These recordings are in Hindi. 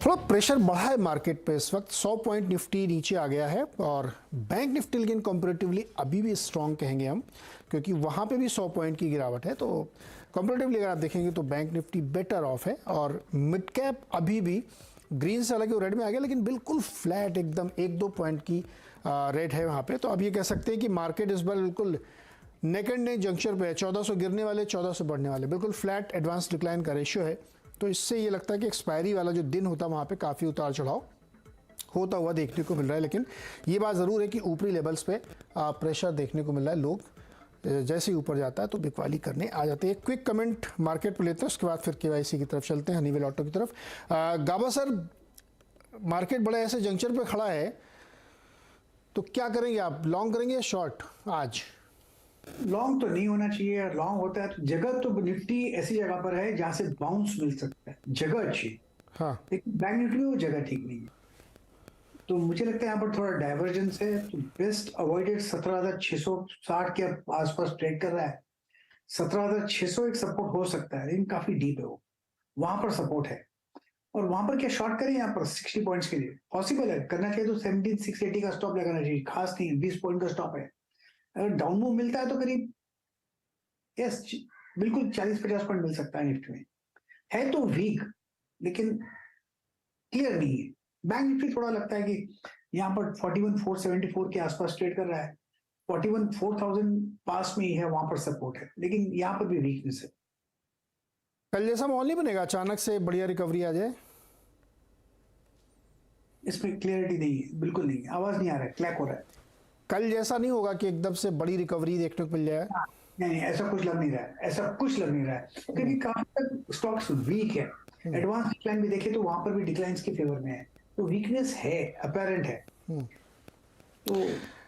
थोड़ा प्रेशर बढ़ा है मार्केट पे इस वक्त। 100 पॉइंट निफ्टी नीचे आ गया है और बैंक निफ्टी लेकिन कंपैरेटिवली अभी भी स्ट्रांग कहेंगे हम, क्योंकि वहाँ पे भी 100 पॉइंट की गिरावट है। तो कंपैरेटिवली अगर आप देखेंगे तो बैंक निफ्टी बेटर ऑफ है और मिड कैप अभी भी ग्रीन से हालांकि वो रेड में आ गया लेकिन बिल्कुल फ्लैट एकदम 1-2 पॉइंट की रेड है वहाँ पे। तो अब ये कह सकते हैं कि मार्केट इस बार बिल्कुल नेक एंड नेक जंक्शन पे है। 1400 गिरने वाले, 1400 बढ़ने वाले, बिल्कुल फ्लैट एडवांस डिक्लाइन का रेशियो है। तो इससे ये लगता है कि एक्सपायरी वाला जो दिन होता है वहाँ पे काफ़ी उतार चढ़ाव होता हुआ देखने को मिल रहा है। लेकिन ये बात ज़रूर है कि ऊपरी लेवल्स पे प्रेशर देखने को मिल रहा है। लोग जैसे ही ऊपर जाता है तो बिकवाली करने आ जाते हैं। क्विक कमेंट मार्केट पर लेते हैं, उसके बाद फिर केवाईसी की तरफ चलते हैं, हनीवेल ऑटो की तरफ। गाबा सर, मार्केट बड़ा ऐसे जंक्शन पे खड़ा है तो क्या करेंगे आप? लॉन्ग करेंगे या शॉर्ट आज? लॉन्ग तो नहीं होना चाहिए। लॉन्ग होता है तो जगह, तो निफ्टी ऐसी जगह पर है जहां से बाउंस मिल सकता है, जगह अच्छी है। हाँ, लेकिन बैंक निफ्टी में वो जगह ठीक नहीं है। तो मुझे लगता है यहाँ पर थोड़ा डाइवर्जेंस है। तो बेस्ट अवॉइडेड 17,660 के आसपास ट्रेड कर रहा है। 17,600 एक सपोर्ट हो सकता है, लेकिन काफी डीप है वो, वहां पर सपोर्ट है। और वहां पर क्या शॉर्ट करें? यहाँ पर 60 पॉइंट्स के लिए पॉसिबल है, करना चाहिए तो 17,680 का स्टॉप लगाना चाहिए। खास नहीं है, 20 पॉइंट का स्टॉप है। अगर डाउन मूव मिलता है तो करीब यस, बिल्कुल 40-50 पॉइंट मिल सकता है निफ्टी में। है तो वीक, लेकिन क्लियर नहीं है। बैंक निफ्टी थोड़ा लगता है कि यहाँ पर 41,474 के आसपास ट्रेड कर रहा है। 41,400 पास में ही है, वहां पर सपोर्ट है, लेकिन यहाँ पर भी वीकनेस है। कल जैसा माहौल नहीं बनेगा, अचानक से बढ़िया रिकवरी आ जाए? इसमें क्लियरिटी नहीं है, बिल्कुल नहीं है। आवाज नहीं आ रहा है, क्लैक हो रहा है। कल जैसा नहीं होगा कि एकदम से बड़ी रिकवरी देखने को मिल जाए? हाँ, नहीं, ऐसा कुछ लग नहीं रहा है, ऐसा कुछ लग नहीं रहा है, क्योंकि काफी तक स्टॉक्स वीक है। एडवांस डिक्लाइन भी देखे तो वहां पर भी डिक्लाइंस के फेवर में है। तो वीकनेस है, अपेरेंट है। तो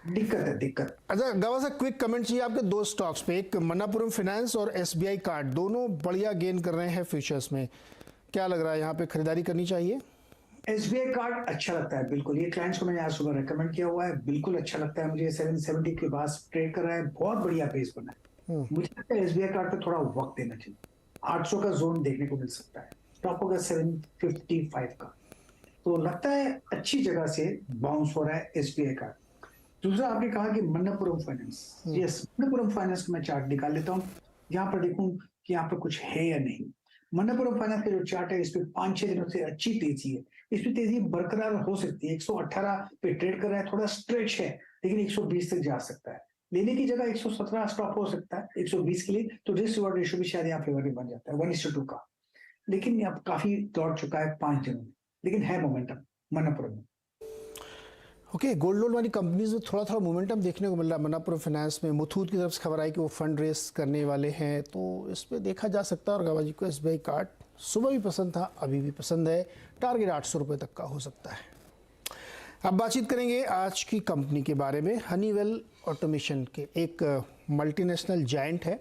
दिक्कत है, दिक्कत। अच्छा गावा साहब, क्विक कमेंट चाहिए आपके दो स्टॉक्स पे। एक मन्नापुरम फाइनेंस और एसबीआई कार्ड, दोनों बढ़िया गेन कर रहे हैं फ्यूचर्स में। क्या लग रहा है यहाँ पे खरीदारी करनी चाहिए? एसबीआई कार्ड अच्छा लगता है, बिल्कुल। ये क्लाइंट्स को मैंने आज सुबह रेकमेंड किया हुआ है, बिल्कुल अच्छा लगता है मुझे। 770 के पास ट्रेड कर रहा है, बहुत बढ़िया पेस बना है। मुझे लगता है एसबीआई कार्ड पे थोड़ा वक्त देना चाहिए। 800 का जोन देखने को मिल सकता है, स्टॉप होगा 755 का। तो लगता है अच्छी जगह से बाउंस हो रहा है एसबीआई कार्ड। दूसरा, आपने कहा कि Manappuram finance. Yes, Manappuram finance को मैं चार्ट निकाल लेता हूँ, यहाँ पर देखूं कि यहाँ पर कुछ है या नहीं। मन्नापुरम फाइनेंस का जो चार्ट है, इस पे 5-6 दिनों से अच्छी तेजी है। इस पे तेजी बरकरार हो सकती है। 118 पे ट्रेड कर रहा है, थोड़ा स्ट्रेच है, लेकिन 120 तक जा सकता है। लेने की जगह 117 स्टॉप हो सकता है 120 के लिए। तो रिस्क रिवॉर्ड रेशियो भी शायद यहाँ फेवरेबल बन जाता है 1:2 का। लेकिन अब काफी दौड़ चुका है 5 दिनों में, लेकिन है मोमेंटम मन्नापुरम में। ओके, गोल्ड लोन वाली कंपनीज में थोड़ा थोड़ा मोमेंटम देखने को मिल रहा है। मन्नापुरम फाइनेंस में मुथूट की तरफ से खबर आई कि वो फंड रेस करने वाले हैं, तो इस पर देखा जा सकता है। और गावा जी को एसबीआई कार्ड सुबह भी पसंद था, अभी भी पसंद है। टारगेट 800 रुपये तक का हो सकता है। अब बातचीत करेंगे आज की कंपनी के बारे में। हनीवेल ऑटोमेशन के एक मल्टीनेशनल जायंट है,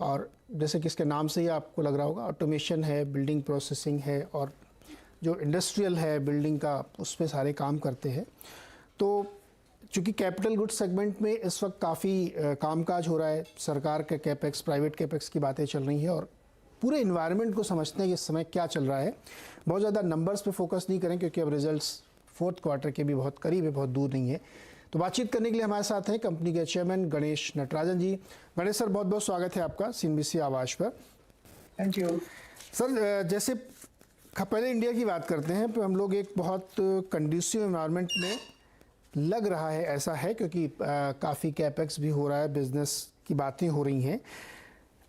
और जैसे कि इसके नाम से ही आपको लग रहा होगा, ऑटोमेशन है, बिल्डिंग प्रोसेसिंग है, और जो इंडस्ट्रियल है बिल्डिंग का, उसमें सारे काम करते हैं। तो चूँकि कैपिटल गुड्स सेगमेंट में इस वक्त काफ़ी कामकाज हो रहा है, सरकार के कैपेक्स, प्राइवेट कैपेक्स की बातें चल रही हैं, और पूरे इन्वायरमेंट को समझते हैं कि इस समय क्या चल रहा है। बहुत ज़्यादा नंबर्स पे फोकस नहीं करें, क्योंकि अब रिजल्ट्स फोर्थ क्वार्टर के भी बहुत करीब है, बहुत दूर नहीं है। तो बातचीत करने के लिए हमारे साथ हैं कंपनी के चेयरमैन गणेश नटराजन जी। गणेश सर, बहुत बहुत स्वागत है आपका सीएनबीसी आवाज़ पर। थैंक यू सर, जैसे पहले इंडिया की बात करते हैं, तो हम लोग एक बहुत कंड्यूसिव एनवायरनमेंट में लग रहा है, ऐसा है, क्योंकि काफ़ी कैपेक्स भी हो रहा है, बिजनेस की बातें हो रही हैं।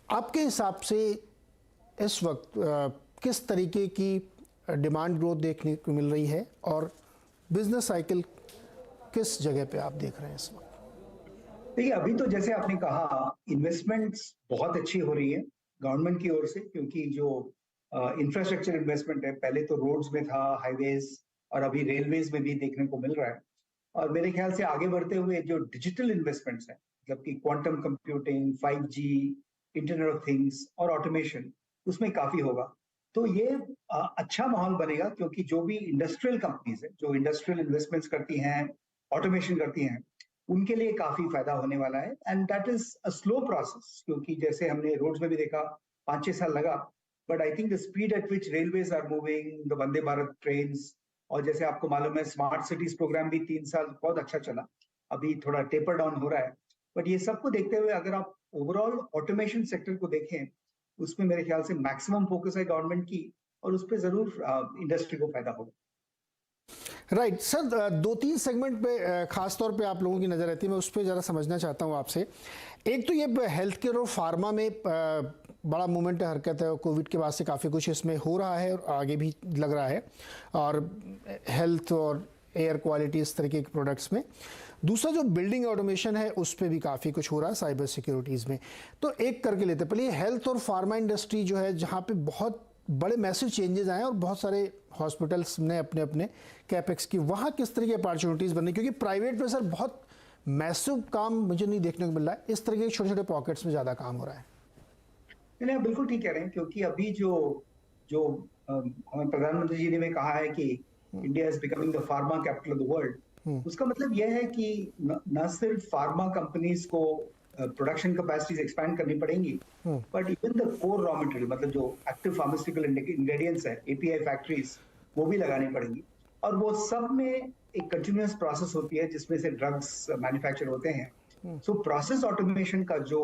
आपके हिसाब से इस वक्त किस तरीके की डिमांड ग्रोथ देखने को मिल रही है, और बिजनेस साइकिल किस जगह पे आप देख रहे हैं इस वक्त? देखिए, अभी तो जैसे आपने कहा, इन्वेस्टमेंट्स बहुत अच्छी हो रही है गवर्नमेंट की ओर से, क्योंकि जो इंफ्रास्ट्रक्चर इन्वेस्टमेंट है, पहले तो रोड्स में था, हाईवेज, और अभी रेलवेज में भी देखने को मिल रहा है। और मेरे ख्याल से आगे बढ़ते हुए जो डिजिटल इन्वेस्टमेंट्स हैं, मतलब कि quantum computing, 5G, internet of things और ऑटोमेशन, उसमें काफी होगा। तो ये अच्छा माहौल बनेगा, क्योंकि जो भी इंडस्ट्रियल कंपनीज है, जो इंडस्ट्रियल इन्वेस्टमेंट्स करती हैं, ऑटोमेशन करती हैं, उनके लिए काफी फायदा होने वाला है। And that is a slow process, क्योंकि जैसे हमने रोड्स में भी देखा 5-6 साल लगा, but I think the speed at which railways are moving, the Vande Bharat trains, और जैसे आपको मालूम है स्मार्ट सिटीज प्रोग्राम भी 3 साल बहुत अच्छा चला, अभी थोड़ा टेपर डाउन हो रहा है। बट ये सबको देखते हुए अगर आप ओवरऑल ऑटोमेशन सेक्टर को देखें, उसमें मेरे ख्याल से मैक्सिमम फोकस है गवर्नमेंट की, और उस पर जरूर इंडस्ट्री को फायदा होगा। राइट सर, 2-3 सेगमेंट पे खास तौर पे आप लोगों की नज़र रहती है, मैं उस पर ज़रा समझना चाहता हूँ आपसे। एक तो ये हेल्थ केयर और फार्मा में बड़ा मूवमेंट है, हरकत है, कोविड के बाद से काफ़ी कुछ इसमें हो रहा है और आगे भी लग रहा है, और हेल्थ और एयर क्वालिटी इस तरीके के प्रोडक्ट्स में। दूसरा जो बिल्डिंग ऑटोमेशन है उस पर भी काफ़ी कुछ हो रहा है, साइबर सिक्योरिटीज़ में। तो एक करके लेते पहले हेल्थ और फार्मा इंडस्ट्री जो है, जहाँ पे बहुत बड़े मैसिव चेंजेस आए और बहुत सारे हॉस्पिटल्स ने अपने अपने कैपेक्स की, वहाँ किस तरह की अपॉर्चुनिटीज़ बन रही, क्योंकि प्राइवेट में सर बहुत मैसिव काम मुझे नहीं देखने को मिल रहा है, इस तरह के छोटे छोटे पॉकेट्स में ज़्यादा काम हो रहा है। नहीं, आप बिल्कुल ठीक कह रहे हैं, क्योंकि अभी जो हमारे प्रधानमंत्री जी ने कहा है कि India is becoming the pharma capital of the world, उसका मतलब यह है कि न सिर्फ फार्मा कंपनीज को प्रोडक्शन कैपेसिटीज एक्सपैंड करनी पड़ेंगी, but even the core raw material, मतलब जो एक्टिव फार्मास्यूटिकल इंग्रेडिएंट्स है, एपीआई फैक्ट्रीज, वो भी लगानी पड़ेंगी। और वो सब में एक कंटिन्यूअस प्रोसेस होती है जिसमें से ड्रग्स मैन्युफैक्चर होते हैं। सो प्रोसेस ऑटोमेशन का जो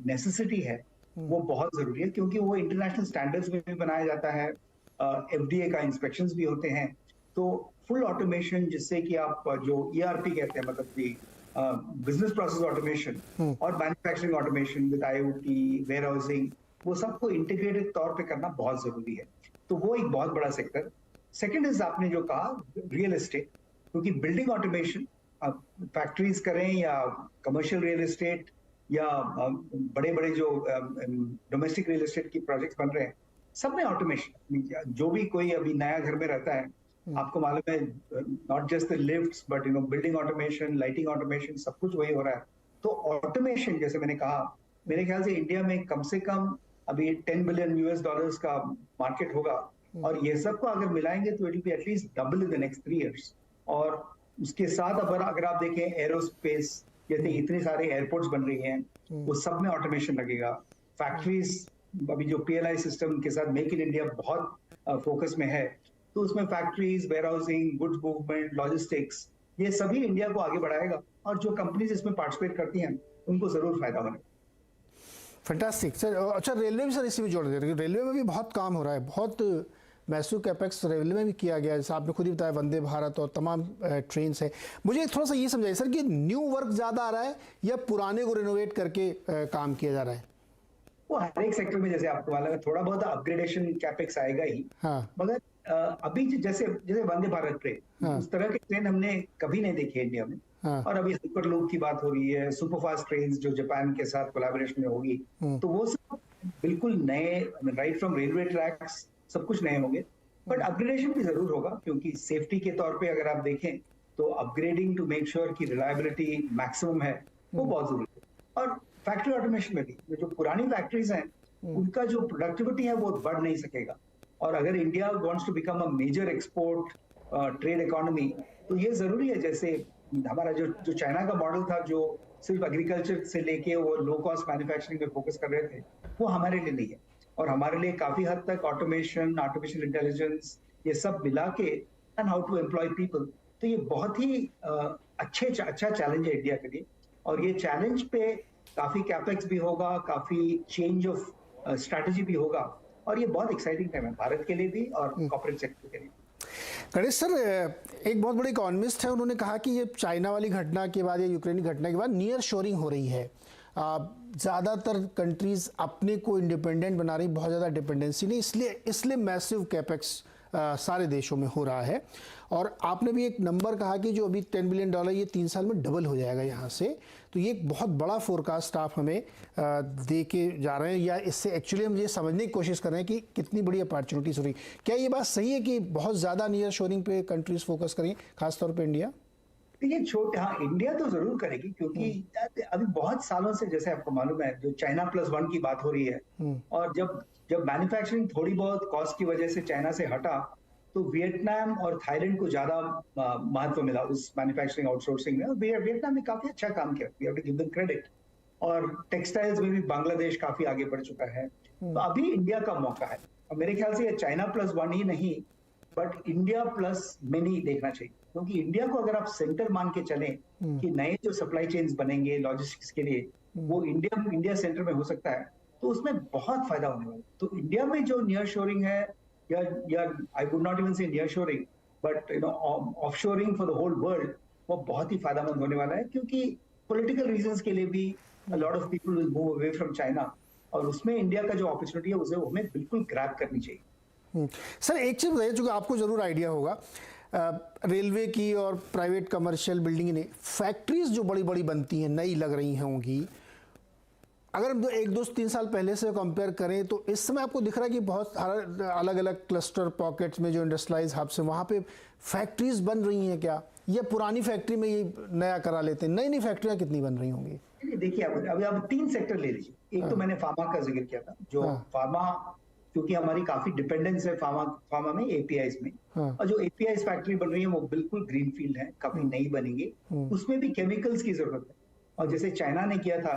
नेसेसिटी है वो बहुत जरूरी है, क्योंकि वो इंटरनेशनल स्टैंडर्ड्स में भी बनाया जाता है, एफडीए का इंस्पेक्शंस भी होते हैं। तो फुल ऑटोमेशन, जिससे कि आप जो ईआरपी कहते हैं, मतलब कि बिजनेस प्रोसेस ऑटोमेशन और manufacturing automation with IoT, warehousing, वो सबको इंटीग्रेटेड तौर पे करना बहुत जरूरी है। तो वो एक बहुत बड़ा सेक्टर। सेकंड इज आपने जो कहा रियल एस्टेट, क्योंकि बिल्डिंग ऑटोमेशन, फैक्ट्रीज करें या कमर्शियल रियल एस्टेट या बड़े बड़े जो डोमेस्टिक रियल एस्टेट की प्रोजेक्ट्स बन रहे हैं, सब में ऑटोमेशन। जो भी कोई अभी नया घर में रहता है, आपको मालूम है, not just the lifts but building automation, lighting automation, सब कुछ वही हो रहा है। तो ऑटोमेशन, जैसे मैंने कहा, मेरे ख्याल से इंडिया में कम से कम अभी $10 बिलियन का मार्केट होगा, और ये सब को अगर मिलाएंगे तो it will be at least double in the next 3 years। और उसके साथ अगर आप देखें एरोस्पेस, जैसे इतने सारे एयरपोर्ट्स बन रही हैं, वो सब में ऑटोमेशन लगेगा। फैक्ट्रीज, अभी जो पीएलआई सिस्टम के साथ मेक इन इंडिया बहुत फोकस में है, तो उसमें factories, warehousing, goods movement, logistics, ये सभी इंडिया को आगे बढ़ाएगा, और जो कंपनीज इसमें पार्टिसिपेट करती हैं उनको जरूर फायदा होगा। Fantastic sir. अच्छा, रेलवे भी सर इसी में जोड़ दे रहे हैं, रेलवे में भी बहुत काम हो रहा है, बहुत मैसिव कैपेक्स रेलवे में भी किया गया है, जैसे आपने खुद ही बताया, वंदे भारत और तमाम ट्रेन्स है। मुझे थोड़ा सा ये समझाइए सर कि न्यू वर्क ज़्यादा आ रहा है या पुराने को रिनोवेट करके काम किया जा रहा है? वो हर एक सेक्टर में, जैसे आपको मालूम है, थोड़ा बहुत अपग्रेडेशन कैपेक्स आएगा ही। हाँ। मगर अभी जैसे वंदे भारत ट्रेन, हाँ। उस तरह के ट्रेन हमने कभी नहीं देखे इंडिया में। हाँ। और अभी सुपर लूप की बात हो रही है, सुपरफास्ट ट्रेन जो जापान के साथ कोलैबोरेशन में होगी, तो वो सब बिल्कुल नए, राइट फ्रॉम रेलवे ट्रैक्स, सब कुछ नए होंगे। बट अपग्रेडेशन भी जरूर होगा, क्योंकि सेफ्टी के तौर पे अगर आप देखें तो अपग्रेडिंग टू मेक श्योर की रिलायबिलिटी मैक्सिमम है, वो बहुत जरूरी है। और फैक्ट्री ऑटोमेशन में भी जो पुरानी फैक्ट्रीज हैं, उनका जो प्रोडक्टिविटी है वो बढ़ नहीं सकेगा। और अगर India wants to become a major export trade economy, तो ये जरूरी है। जैसे हमारा जो चाइना का मॉडल था, जो सिर्फ एग्रीकल्चर से लेके वो लो कॉस्ट मैन्युफैक्चरिंग पे फोकस कर रहे थे, वो हमारे लिए नहीं है। और हमारे लिए काफी हद तक ऑटोमेशन, आर्टिफिशियल इंटेलिजेंस, ये सब मिला के, and how to employ people, तो ये बहुत ही अच्छा चैलेंज है इंडिया के लिए। और ये चैलेंज पे काफी कैपेक्स भी होगा, काफी चेंज ऑफ स्ट्रैटेजी भी होगा, और ये बहुत एक्साइटिंग टाइम है भारत के लिए भी और कॉर्पोरेट सेक्टर के लिए। गणेश सर, एक बहुत बड़े इकोनॉमिस्ट है, उन्होंने कहा कि ये चाइना वाली घटना के बाद या यूक्रेन की घटना के बाद नियर शोरिंग हो रही है। ज़्यादातर कंट्रीज़ अपने को इंडिपेंडेंट बना रही, बहुत ज़्यादा डिपेंडेंसी नहीं, इसलिए मैसिव कैपेक्स सारे देशों में हो रहा है। और आपने भी एक नंबर कहा कि जो अभी $10 बिलियन ये 3 साल में डबल हो जाएगा यहाँ से, तो ये एक बहुत बड़ा फोरकास्ट आप हमें दे के जा रहे हैं, या इससे एक्चुअली हम ये समझने की कोशिश कर रहे हैं कि कितनी बड़ी अपॉर्चुनिटीज हो रही। क्या ये बात सही है कि बहुत ज़्यादा नियर शोरिंग पे कंट्रीज फोकस करेंगे, खासतौर पर इंडिया? देखिए, हाँ, इंडिया तो जरूर करेगी, क्योंकि अभी बहुत सालों से, जैसे आपको मालूम है, जो चाइना +1 की बात हो रही है, और जब मैन्युफैक्चरिंग थोड़ी बहुत कॉस्ट की वजह से चाइना से हटा, तो वियतनाम और थाईलैंड को ज्यादा महत्व मिला उस मैन्युफैक्चरिंग आउटसोर्सिंग में। और वियतनाम ने काफी अच्छा काम किया, we have to give them credit. और टेक्सटाइल्स में भी बांग्लादेश काफी आगे बढ़ चुका है। तो अभी इंडिया का मौका है। और मेरे ख्याल से ये चाइना +1 ही नहीं, बट इंडिया प्लस मेनी देखना चाहिए, क्योंकि इंडिया को अगर आप सेंटर मान के चलें कि नए जो सप्लाई चेन्स बनेंगे लॉजिस्टिक्स के लिए, वो इंडिया सेंटर में हो सकता है, तो उसमें बहुत फायदा होने वाला है। तो इंडिया में जो नियर शोरिंग है, या I would not even say nearshoring, but offshoring for the whole world, वो बहुत ही फायदेमंद होने वाला है, क्योंकि पॉलिटिकल रीजंस के लिए भी a lot of people will move away from China, और उसमें इंडिया का जो अपॉर्चुनिटी है उसे हमें बिल्कुल ग्रैब करनी चाहिए। सर एक चीज़ बताइए, चूँकि आपको ज़रूर आइडिया होगा, रेलवे की और प्राइवेट कमर्शियल बिल्डिंग ने फैक्ट्रीज जो बड़ी बड़ी बनती हैं, नई लग रही होंगी, अगर हम 1-2-3 साल पहले से कंपेयर करें तो इस समय आपको दिख रहा है कि बहुत अलग अलग क्लस्टर पॉकेट्स में जो इंडस्ट्रियलाइज हब्स हैं वहाँ पे फैक्ट्रीज बन रही हैं क्या, या पुरानी फैक्ट्री में ये नया करा लेते हैं? नई नई फैक्ट्रियाँ कितनी बन रही होंगी? देखिए, अभी आप 3 सेक्टर ले लीजिए। एक तो मैंने फार्मा का जिक्र किया था, जो फार्मा, क्योंकि हमारी काफी डिपेंडेंस है फार्मा में, एपीआईज में, और जो एपीआईज फैक्ट्री बन रही है वो बिल्कुल ग्रीन फील्ड है, काफी नई बनेगी, उसमें भी केमिकल्स की जरूरत है। और जैसे चाइना ने किया था,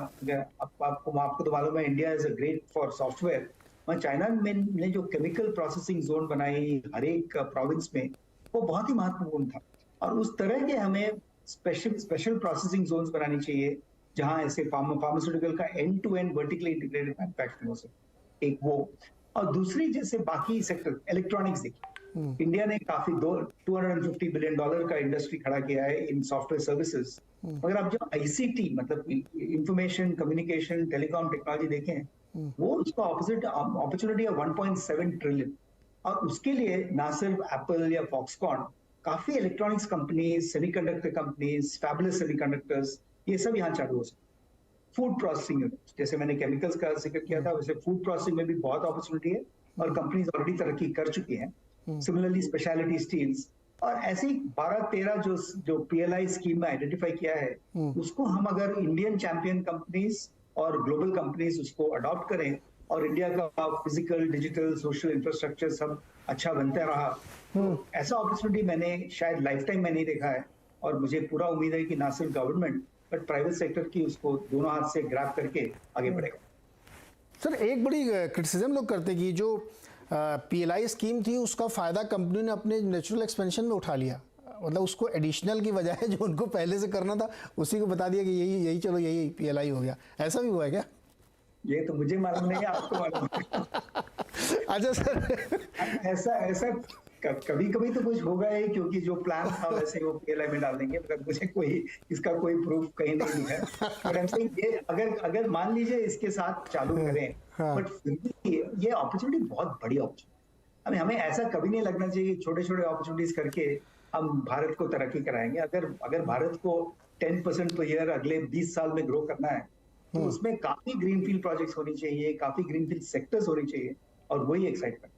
आपको तो मालूम है, India is a great for software, और चाइना ने जो केमिकल प्रोसेसिंग जोन बनाई हर एक प्रोविंस में, वो बहुत ही महत्वपूर्ण था। और उस तरह के हमें स्पेशल प्रोसेसिंग जोन्स बनानी चाहिए, जहां ऐसे फार्मास्यूटिकल का end to end vertically integrated manufacturing हो सके, एक वो। और दूसरी, जैसे बाकी सेक्टर, इलेक्ट्रॉनिक्स देखिए, इंडिया ने काफी $250 बिलियन का इंडस्ट्री खड़ा किया है इन सॉफ्टवेयर सर्विसेज, मगर आप जो आईसीटी मतलब इंफॉर्मेशन कम्युनिकेशन टेलीकॉम टेक्नोलॉजी देखें, वो उसका ऑपोजिट अपॉर्चुनिटी है 1.7 ट्रिलियन। और उसके लिए ना सिर्फ एप्पल या फॉक्सकॉन, काफी electronics companies, semiconductor companies, fabulous semiconductors, ये सब यहाँ चालू हो सकते। फूड प्रोसेसिंग यूनिट, जैसे मैंने केमिकल्स का जिक्र किया था, वैसे फूड प्रोसेसिंग में भी बहुत अपॉर्चुनिटी है, और कंपनीज ऑलरेडी तरक्की कर चुकी हैं। सिमिलरली स्पेशलिटी स्टील्स, और ऐसे 12-13 जो पीएलआई स्कीम में आइडेंटिफाई किया है, उसको हम अगर इंडियन चैंपियन कंपनीज और ग्लोबल कंपनीज उसको अडॉप्ट करें, और इंडिया का फिजिकल, डिजिटल, सोशल इंफ्रास्ट्रक्चर सब अच्छा बनता रहा, तो ऐसा अपॉर्चुनिटी मैंने शायद लाइफ टाइम में नहीं देखा है। और मुझे पूरा उम्मीद है कि ना सिर्फ गवर्नमेंट बट प्राइवेट सेक्टर की उसको दोनों हाथ से ग्रैब करके आगे बढ़ेगा। सर एक बड़ी क्रिटिसिज्म लोग करते हैं कि जो पीएलआई स्कीम थी उसका फ़ायदा कंपनी ने अपने नेचुरल एक्सपेंशन में उठा लिया, मतलब उसको एडिशनल की बजाय जो उनको पहले से करना था उसी को बता दिया कि यही चलो यही पीएलआई हो गया। ऐसा भी हुआ है क्या? ये तो मुझे मालूम नहीं है, आपको मालूम है। अच्छा सर, ऐसा कभी कभी तो कुछ होगा ही, क्योंकि जो प्लान था वैसे वो पीएलआई में डाल देंगे, मगर मुझे इसका कोई प्रूफ कहीं नहीं दिखा है। बट आई एम सेइंग, ये अगर मान लीजिए इसके साथ चालू करें, बट फिर भी ये अपॉर्चुनिटी बहुत बड़ी अपॉर्चुनिटी, हमें ऐसा कभी नहीं लगना चाहिए कि छोटे छोटे अपॉर्चुनिटीज करके हम भारत को तरक्की कराएंगे। अगर भारत को 10% पर ईयर अगले 20 साल में ग्रो करना है, तो उसमें काफी ग्रीनफील्ड प्रोजेक्ट्स होनी चाहिए, काफी ग्रीनफील्ड सेक्टर्स होनी चाहिए, और वही एक्साइटमेंट।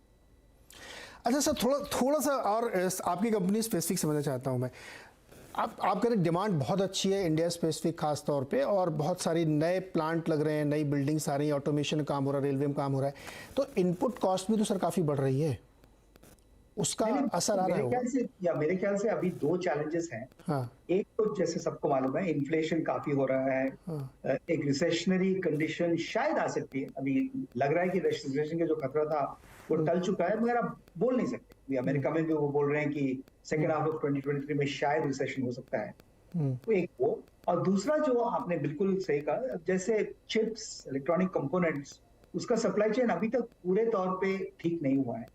अच्छा सर, थोड़ा सा और आपकी कंपनी स्पेसिफिक समझना चाहता हूँ मैं। आप कह रहे डिमांड बहुत अच्छी है इंडिया स्पेसिफिक खास तौर पे, और बहुत सारी नए प्लांट लग रहे हैं, नई बिल्डिंग्स आ रही हैं, ऑटोमेशन काम हो रहा है, रेलवे में काम हो रहा है, तो इनपुट कॉस्ट भी तो सर काफ़ी बढ़ रही है, उसका असर आ रहा है? मेरे ख्याल से अभी 2 चैलेंजेस हैं। हाँ। एक तो जैसे सबको मालूम है, इन्फ्लेशन काफी हो रहा है। एक रिसेशनरी कंडीशन शायद आ सकती है, अभी लग रहा है कि रिसेशन का जो खतरा था वो टल चुका है, मगर आप बोल नहीं सकते। अमेरिका में भी वो बोल रहे हैं कि सेकेंड हाफ ऑफ 2023 में शायद रिसेशन हो सकता है। तो एक वो, और दूसरा जो आपने बिल्कुल सही कहा, जैसे चिप्स, इलेक्ट्रॉनिक कंपोनेंट्स, उसका सप्लाई चेन अभी तक पूरे तौर पे ठीक नहीं हुआ है,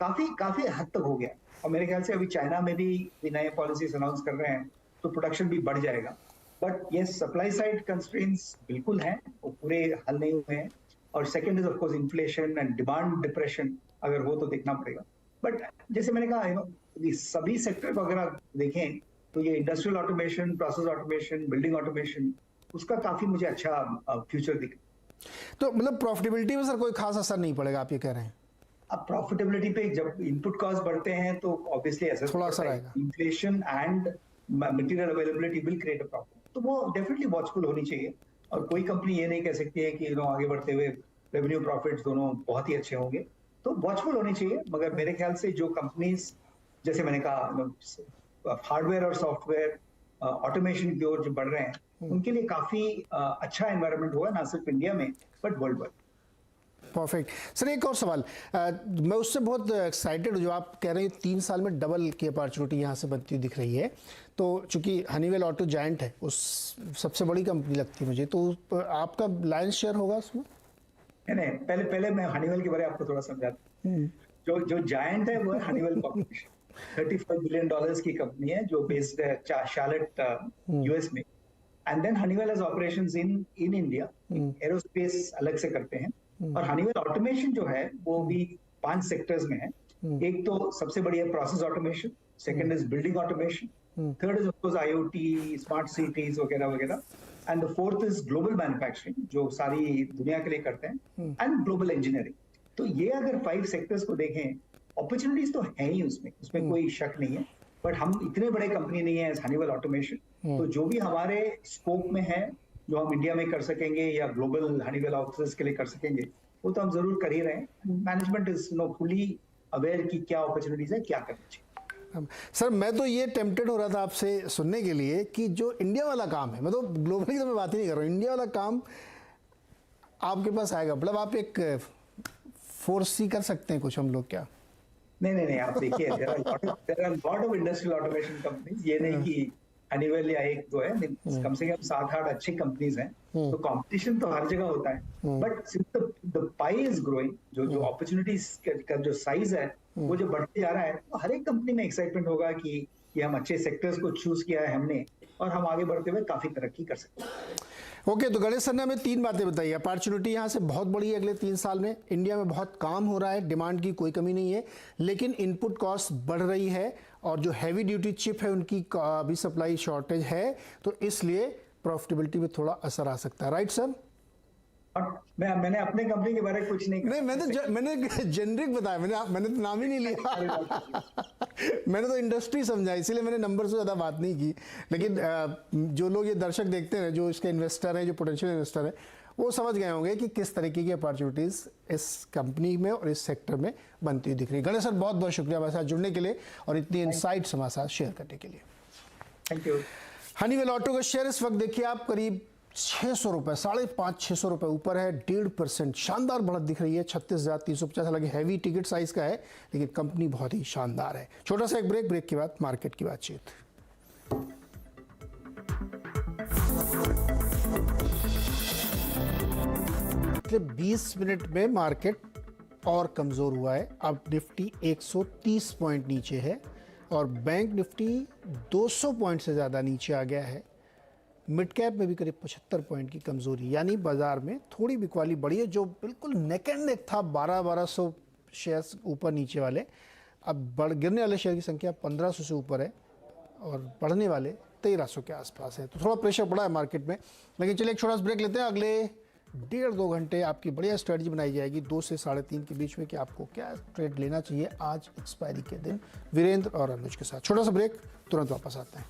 काफी हद तक हो गया। और मेरे ख्याल से अभी चाइना में भी नए पॉलिसीज अनाउंस कर रहे हैं, तो प्रोडक्शन भी बढ़ जाएगा। बट ये सप्लाई साइड कंस्ट्रेंट्स बिल्कुल हैं, वो पूरे हल नहीं हुए हैं। और second is of course inflation and demand depression, अगर हो तो देखना पड़ेगा। बट जैसे मैंने कहा, सभी सेक्टर को अगर आप देखें, तो ये industrial automation, process automation, building automation, उसका काफी मुझे अच्छा फ्यूचर दिख। तो मतलब प्रॉफिटेबिलिटी में सर कोई खास असर नहीं पड़ेगा, आप ये कह रहे हैं? अब प्रॉफिटेबिलिटी पे जब इनपुट कॉस्ट बढ़ते हैं तो ऑब्वियसली थोड़ा असर आएगा। Inflation and material availability will create a problem, तो वो डेफिनेटली वॉचफुल होनी चाहिए। और कोई कंपनी ये नहीं कह सकती है कि आगे बढ़ते हुए रेवेन्यू प्रॉफिट्स दोनों बहुत ही अच्छे होंगे, तो वॉचफुल होनी चाहिए। मगर मेरे ख्याल से जो कंपनीज, जैसे मैंने कहा, हार्डवेयर और सॉफ्टवेयर ऑटोमेशन की ओर जो बढ़ रहे हैं, उनके लिए काफी अच्छा एनवायरनमेंट हुआ, ना सिर्फ इंडिया में but world wide. Perfect sir. एक और सवाल, मैं उससे बहुत एक्साइटेड हूँ जो आप कह रहे हैं 3 साल में डबल की अपॉर्चुनिटी यहाँ से बनती हुई दिख रही है। तो चूंकि हनीवेल ऑटो जायंट है, उस सबसे बड़ी कंपनी लगती है मुझे, तो आपका लायंस शेयर होगा उसमें? नहीं, पहले मैं हनीवेल के बारे में आपको थोड़ा समझाता हूँ। जो जायंट है वो है हनीवेल कॉर्पोरेशन। $35 बिलियन की कंपनी है जो बेस्ड है शार्लेट, यूएस में। And then Honeywell has operations in India. Aerospace अलग से करते हैं। और हनीवेल ऑटोमेशन जो है वो भी 5 सेक्टर्स में है। एक तो सबसे बड़ी है process automation, second is building automation, third is of course IoT, smart cities वगैरह वगैरह, and the fourth is global manufacturing जो सारी दुनिया के लिए करते हैं, एंड ग्लोबल इंजीनियरिंग। तो ये अगर 5 सेक्टर्स को देखें, अपॉर्चुनिटीज तो है ही उसमें कोई शक नहीं है। बट हम इतने बड़े कंपनी नहीं है हनीवेल ऑटोमेशन, तो जो भी हमारे स्कोप में है, जो हम इंडिया में कर सकेंगे या ग्लोबल हनीवेल ऑफिस के लिए कर सकेंगे, वो तो हम जरूर कर ही रहे हैं। मैनेजमेंट इज फुली अवेयर कि क्या अपॉर्चुनिटीज है, क्या करना चाहिए। सर मैं तो ये टेम्पटेड हो रहा था आपसे सुनने के लिए कि जो इंडिया वाला काम है, मैं तो ग्लोबली तो मैं बात ही नहीं कर रहा हूँ, इंडिया वाला काम आपके पास आएगा, मतलब आप एक फोर्स ही कर सकते हैं कुछ हम लोग क्या? नहीं, आप देखिए there are lot of industrial automation companies. ये नहीं कि हनीवेल या एक दो है, कम से कम 7-8 अच्छी कंपनीज हैं। तो कंपटीशन तो हर जगह होता है, but since the pi is growing, जो अपॉर्चुनिटीज का जो साइज है वो जो बढ़ते जा रहा है, तो हर एक कंपनी में एक्साइटमेंट होगा कि हम अच्छे सेक्टर्स को चूज किया है हमने, और हम आगे बढ़ते हुए काफी तरक्की कर सकते हैं। ओके, तो गणेश सर ने हमें 3 बातें बताई। अपॉर्चुनिटी यहाँ से बहुत बड़ी है अगले 3 साल में, इंडिया में बहुत काम हो रहा है, डिमांड की कोई कमी नहीं है, लेकिन इनपुट कॉस्ट बढ़ रही है और जो हैवी ड्यूटी चिप है उनकी अभी सप्लाई शॉर्टेज है, तो इसलिए प्रॉफिटेबिलिटी में थोड़ा असर आ सकता है। Right sir? और मैंने अपने कंपनी के बारे में कुछ नहीं नहीं, मैंने जेनरिक बताया, मैंने तो नाम ही नहीं लिया। मैंने तो इंडस्ट्री समझा, इसीलिए मैंने नंबर से ज़्यादा बात नहीं की। लेकिन जो लोग ये दर्शक देखते हैं, जो इसके इन्वेस्टर हैं, जो पोटेंशियल इन्वेस्टर हैं, वो समझ गए होंगे कि किस तरीके की अपॉर्चुनिटीज़ इस कंपनी में और इस सेक्टर में बनती हुई दिख रही है। गणेश सर बहुत बहुत शुक्रिया हमारे साथ जुड़ने के लिए और इतनी इनसाइट्स हमारे साथ शेयर करने के लिए। Thank you. हनीवेल ऑटो का शेयर इस वक्त देखिए आप करीब 600 रुपये, 550-600 रुपये ऊपर है, 1.5% शानदार बढ़त दिख रही है। 36,350, हालांकि हैवी टिकट साइज का है, लेकिन कंपनी बहुत ही शानदार है। छोटा सा एक ब्रेक के बाद मार्केट की बातचीत। 20 मिनट में मार्केट और कमजोर हुआ है। अब निफ्टी 130 पॉइंट नीचे है और बैंक निफ्टी 200 पॉइंट से ज़्यादा नीचे आ गया है। मिड कैप में भी करीब 75 पॉइंट की कमजोरी, यानी बाजार में थोड़ी बिकवाली बढ़ी है। जो बिल्कुल नेक एंड नेक था 1200 शेयर्स ऊपर नीचे वाले, अब गिरने वाले शेयर की संख्या 1500 से ऊपर है और बढ़ने वाले 1300 के आसपास है। तो थोड़ा प्रेशर पड़ा है मार्केट में। लेकिन चलिए एक छोटा सा ब्रेक लेते हैं। अगले 1.5-2 घंटे आपकी बढ़िया स्ट्रेटजी बनाई जाएगी 2 से 3:30 के बीच में कि आपको क्या ट्रेड लेना चाहिए आज एक्सपायरी के दिन, वीरेंद्र और अनुज के साथ। छोटा सा ब्रेक, तुरंत वापस आते हैं।